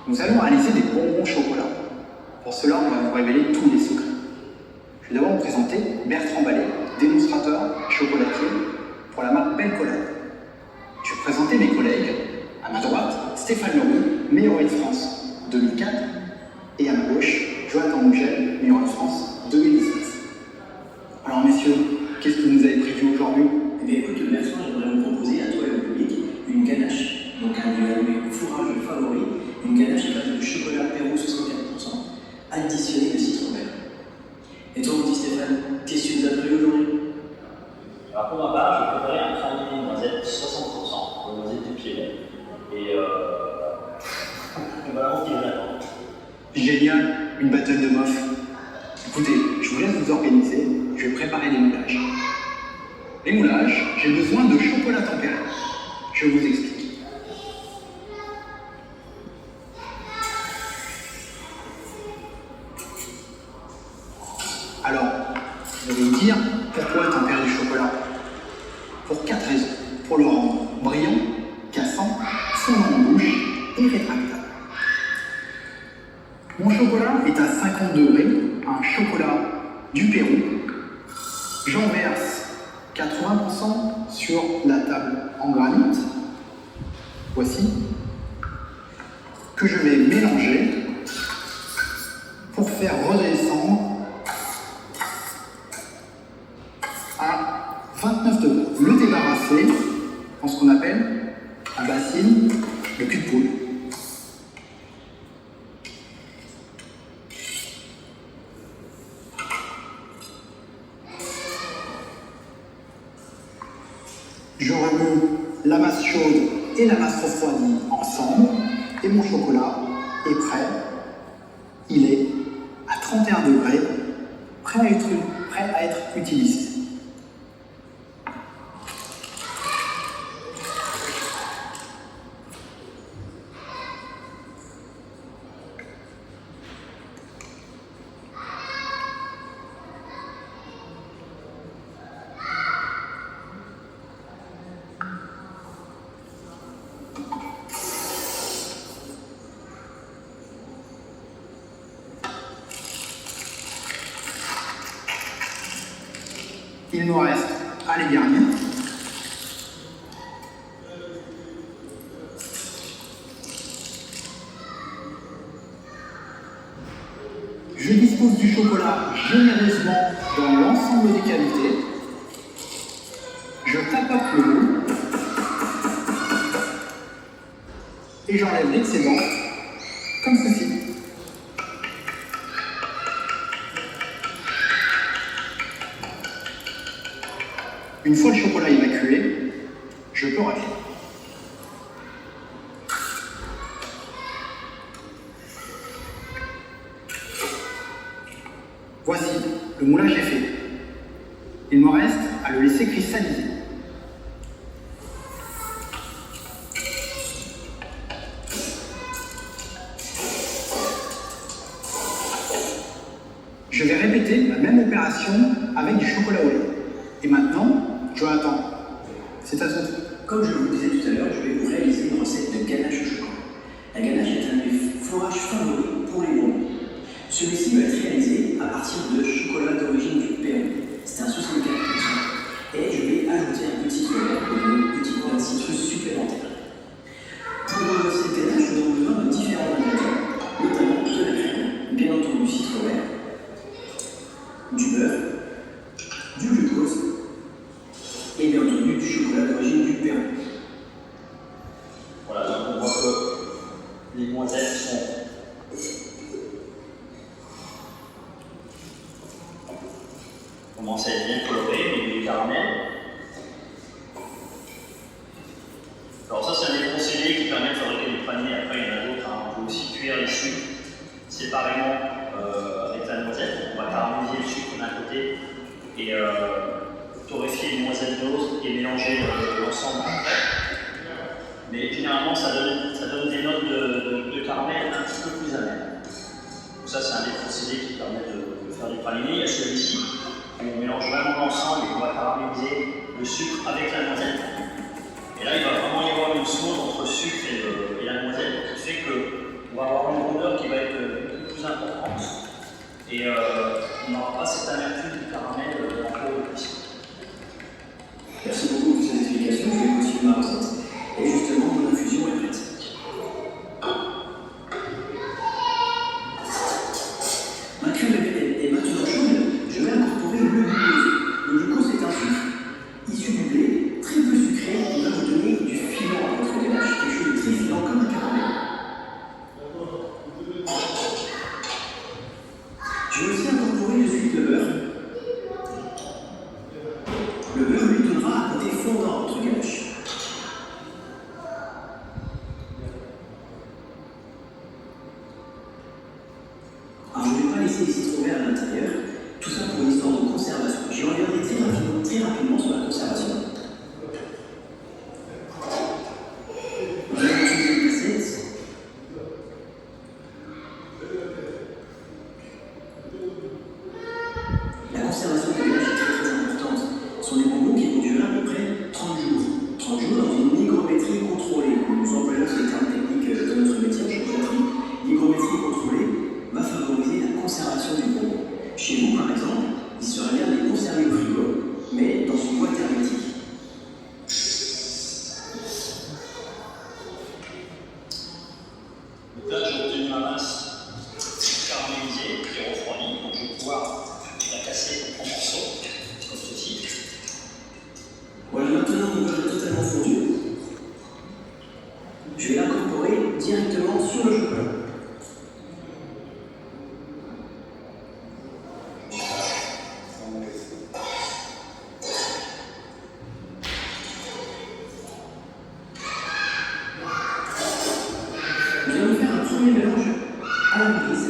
Nous allons réaliser des bonbons au chocolat. Pour cela, on va vous révéler tous les secrets. Je vais d'abord vous présenter Bertrand Ballet, démonstrateur chocolatier pour la marque Belcolade. Je vais présenter mes collègues. À ma droite, Stéphane Leroux, meilleur oeil de France 2004, et à ma gauche, Jonathan Mougel, meilleur oeil de France 2017. Alors messieurs, qu'est-ce que vous nous avez prévu aujourd'hui? Eh bien écoute, Bertrand, j'aimerais vous proposer à toi et au public une ganache, donc un de mes fourrages favoris, une ganache à base de chocolat Perrault 64%, additionné de citron vert. Et toi, mon petit Stéphane, qu'est-ce que tu nous as prévu aujourd'hui? Alors pour ma part, je vais préparer un praliné noisette 60%, le noisette du Piémont. Et voilà qui l'attend. Génial, une bataille de mof. Écoutez, je vous laisse vous organiser, je vais préparer les moulages. Les moulages, j'ai besoin de chocolat tempéré. Je vous explique. Alors, vous allez me dire pourquoi tempérer du chocolat? Pour 4 raisons. Pour le rendre brillant, cassant, fondant en bouche et rétractable. Mon chocolat est à 50 degrés, un chocolat du Pérou. J'en verse 80% sur la table en granit. Voici. Que je vais mélanger pour faire redescendre à 29 degrés. Le débarrasser dans ce qu'on appelle un bassine de cul de poule. Je remue la masse chaude et la masse refroidie ensemble et mon chocolat est prêt. Il est à 31 degrés, prêt à être utilisé. Il nous reste à les garnir. Je dispose du chocolat généreusement dans l'ensemble des cavités. Je tapote le moule et j'enlève l'excédent comme ceci. Une fois le chocolat évacué, je peux racler. Voici, le moulage est fait. Il me reste à le laisser cristalliser. Je vais répéter la même opération avec du chocolat au lait. Et maintenant, Jonathan, c'est à ton tour. Comme je vous le disais tout à l'heure, je vais vous réaliser une recette de ganache au chocolat. La ganache est un de mes fourrages favoris pour les bonbons. Celui-ci va être réalisé à partir de chocolat d'origine du Pérou. C'est un 64%. Et je vais ajouter un petit vert pour donner une petite pointe de citrus supplémentaire. Pour cette ganache, nous avons besoin de différents ingrédients, notamment de la crème, bien entendu citron vert, du beurre, du glucose, et bien entendu du chocolat d'origine du Pérou. Voilà, donc on voit que les noisettes sont commencent à être bien colorées, mais du caramel. Alors ça c'est un des procédés qui permet de fabriquer des pralinés. Après il y en a d'autres, hein. On peut aussi cuire les sucres séparément avec la noisette. On va caraméliser le sucre d'un côté et torréfier les noisettes de l'autre et mélanger l'ensemble après. Mais généralement ça donne des notes de caramel un petit peu plus amères. Donc ça c'est un des procédés qui permet de faire des pralinés. Il y a celui-ci où on mélange vraiment l'ensemble et on va caraméliser le sucre avec la noisette. Et là il va vraiment y avoir une sauce entre sucre et la noisette qui fait qu'on va avoir Donc là, j'ai obtenu ma masse caramélisée et refroidie, donc je vais pouvoir la casser en morceaux, comme ceci. Voilà, maintenant mon beurre est totalement fondu. Je vais l'incorporer directement sur le chocolat. Nous allons faire un premier mélange à la maîtrise.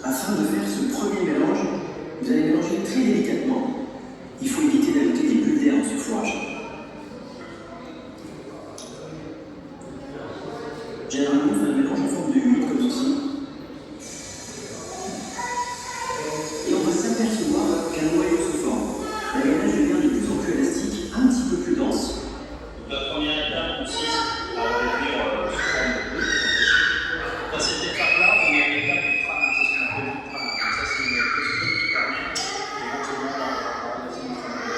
Afin de faire ce premier mélange, vous allez mélanger très délicatement. Il faut éviter d'ajouter des bulles d'air dans ce fourrage. Généralement, on fait un mélange en forme de 8 comme ceci. Et on va s'apercevoir qu'un noyau se forme. La ganache devient de plus en plus élastique, un petit peu plus dense. Donc la première étape consiste à réduire sous forme de bleu. Dans cette étape-là, on a une étape de crâne, c'est ce qu'on appelle du crâne. Donc ça, c'est une technique qui permet éventuellement d'organiser une forme de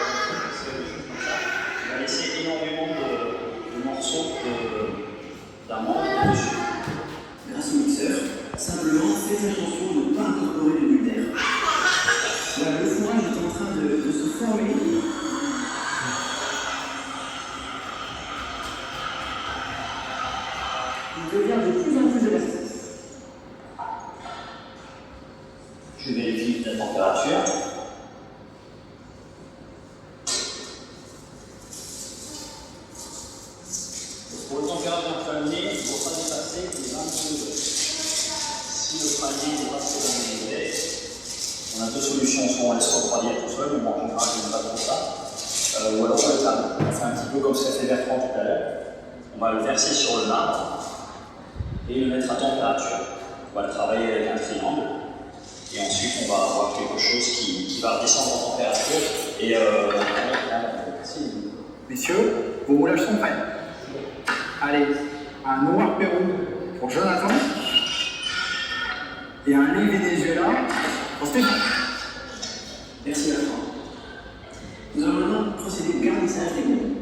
des choses comme ça. On va laisser énormément de morceaux d'amandes dessus. Grâce au mixeur, simplement faites attention de ne pas incorporer de bulles d'air. Voilà, le fourrage est en train de se former. Il devient de plus en plus élastique. Je vérifie la température. Pour le température du panier, il ne faut pas dépasser les 22 degrés. Si le panier dépasse les 22 degrés, on a deux solutions. Soit on laisse refroidir tout seul, mais bon, en général, je n'aime pas trop ça. Ou alors on le table. On fait un petit peu comme ce qu'a fait Bertrand tout à l'heure. On va le verser sur le marbre et le mettre à température. On va le travailler avec un triangle. Et ensuite, on va avoir quelque chose qui va descendre en température. Et Messieurs, vos roulages sont prêts. Allez, un noir Pérou pour Jonathan et un lait Venezuela pour Stéphane. Merci Bertrand. Nous allons maintenant procéder au garnissage des bonbons.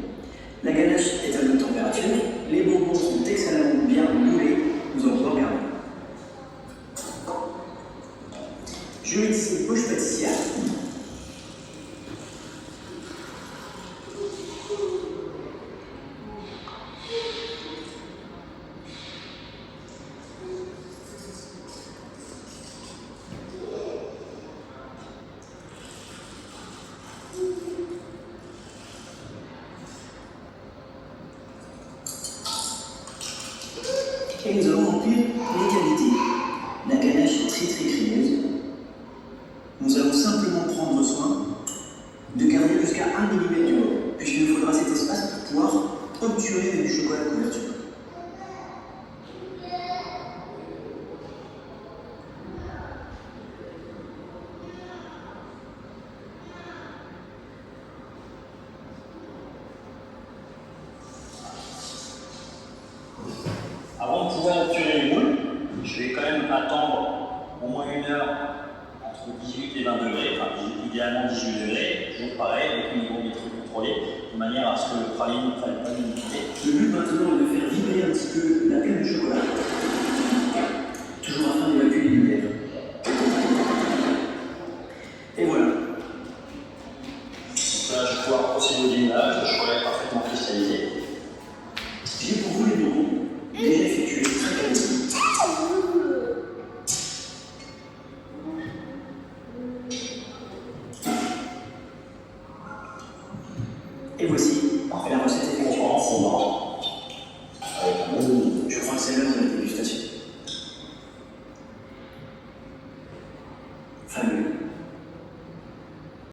La ganache est à bonne température, les bonbons sont excellemment bien moulés, nous allons pouvoir garder. Je mets ici une poche pâtissière. Et nous allons remplir les cavités. La ganache est très crémeuse. Nous allons simplement prendre soin de garder jusqu'à 1 mm du bord, puisqu'il nous faudra cet espace pour pouvoir obturer du chocolat de couverture. Avant de pouvoir obturer les moules, je vais quand même attendre au moins 1 heure entre 18 et 20 degrés, enfin idéalement 18 degrés, toujours pareil, avec une hygrométrie contrôlée, de manière à ce que le praline ne prenne pas d'humidité. Le but maintenant est de faire vibrer un petit peu la pelle de chocolat, toujours afin d'évacuer les bulles d'air. Et voilà. Donc là, je vais pouvoir procéder au démoulage, le chocolat est parfaitement cristallisé. J'ai pour vous les bonbons déjà effectués, très calés. Et voici